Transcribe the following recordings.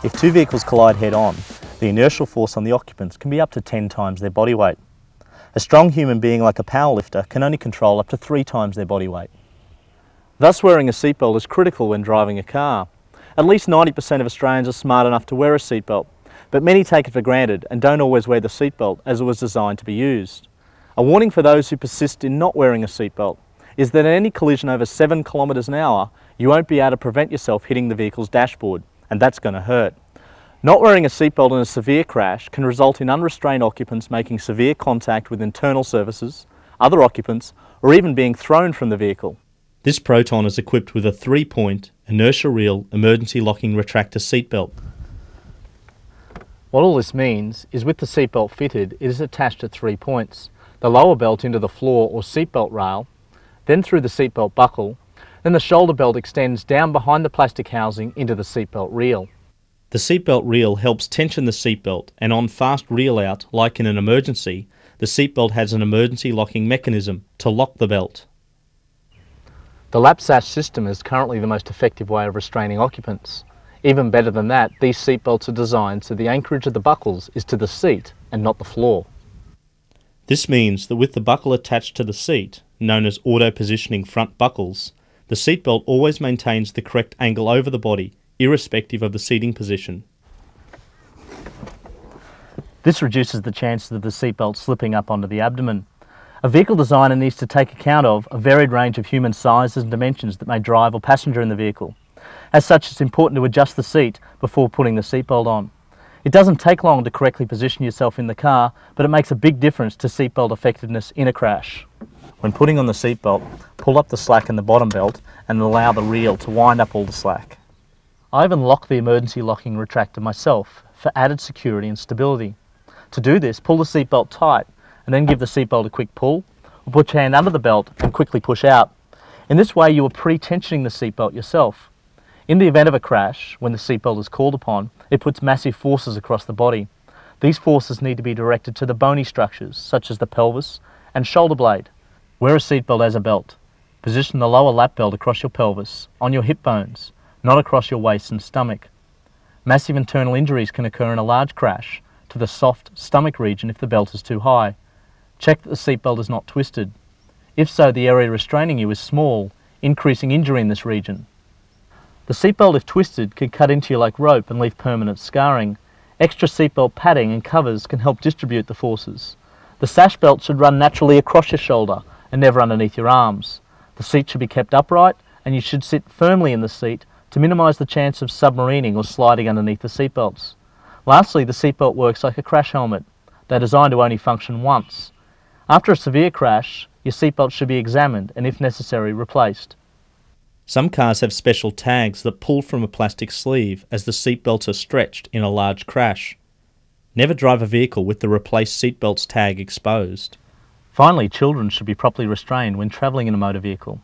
If two vehicles collide head-on, the inertial force on the occupants can be up to 10 times their body weight. A strong human being like a powerlifter can only control up to 3 times their body weight. Thus, wearing a seatbelt is critical when driving a car. At least 90% of Australians are smart enough to wear a seatbelt, but many take it for granted and don't always wear the seatbelt as it was designed to be used. A warning for those who persist in not wearing a seatbelt is that at any collision over 7 kilometres an hour, you won't be able to prevent yourself hitting the vehicle's dashboard, and that's going to hurt. Not wearing a seatbelt in a severe crash can result in unrestrained occupants making severe contact with internal surfaces, other occupants, or even being thrown from the vehicle. This Proton is equipped with a 3-point inertia reel emergency locking retractor seatbelt. What all this means is with the seatbelt fitted, it is attached at 3 points. The lower belt into the floor or seatbelt rail, then through the seatbelt buckle, then the shoulder belt extends down behind the plastic housing into the seatbelt reel. The seatbelt reel helps tension the seatbelt, and on fast reel out, like in an emergency, the seatbelt has an emergency locking mechanism to lock the belt. The lap sash system is currently the most effective way of restraining occupants. Even better than that, these seatbelts are designed so the anchorage of the buckles is to the seat and not the floor. This means that with the buckle attached to the seat, known as auto-positioning front buckles, the seatbelt always maintains the correct angle over the body, irrespective of the seating position. This reduces the chances of the seatbelt slipping up onto the abdomen. A vehicle designer needs to take account of a varied range of human sizes and dimensions that may drive or passenger in the vehicle. As such, it's important to adjust the seat before putting the seatbelt on. It doesn't take long to correctly position yourself in the car, but it makes a big difference to seatbelt effectiveness in a crash. When putting on the seatbelt, pull up the slack in the bottom belt and allow the reel to wind up all the slack. I even lock the emergency locking retractor myself for added security and stability. To do this, pull the seatbelt tight and then give the seatbelt a quick pull, or put your hand under the belt and quickly push out. In this way, you are pre-tensioning the seatbelt yourself. In the event of a crash, when the seatbelt is called upon, it puts massive forces across the body. These forces need to be directed to the bony structures, such as the pelvis and shoulder blade. Wear a seatbelt as a belt. Position the lower lap belt across your pelvis, on your hip bones, not across your waist and stomach. Massive internal injuries can occur in a large crash to the soft stomach region if the belt is too high. Check that the seatbelt is not twisted. If so, the area restraining you is small, increasing injury in this region. The seatbelt, if twisted, can cut into you like rope and leave permanent scarring. Extra seatbelt padding and covers can help distribute the forces. The sash belt should run naturally across your shoulder and never underneath your arms. The seat should be kept upright and you should sit firmly in the seat to minimise the chance of submarining or sliding underneath the seatbelts. Lastly, the seatbelt works like a crash helmet. They're designed to only function once. After a severe crash, your seatbelt should be examined and, if necessary, replaced. Some cars have special tags that pull from a plastic sleeve as the seatbelts are stretched in a large crash. Never drive a vehicle with the replaced seatbelts tag exposed. Finally, children should be properly restrained when travelling in a motor vehicle.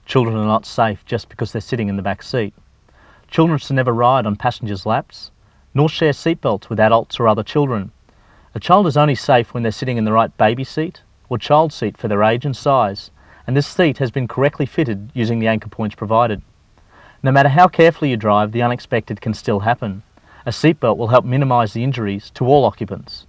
Children are not safe just because they're sitting in the back seat. Children should never ride on passengers' laps, nor share seatbelts with adults or other children. A child is only safe when they're sitting in the right baby seat or child seat for their age and size, and this seat has been correctly fitted using the anchor points provided. No matter how carefully you drive, the unexpected can still happen. A seatbelt will help minimise the injuries to all occupants.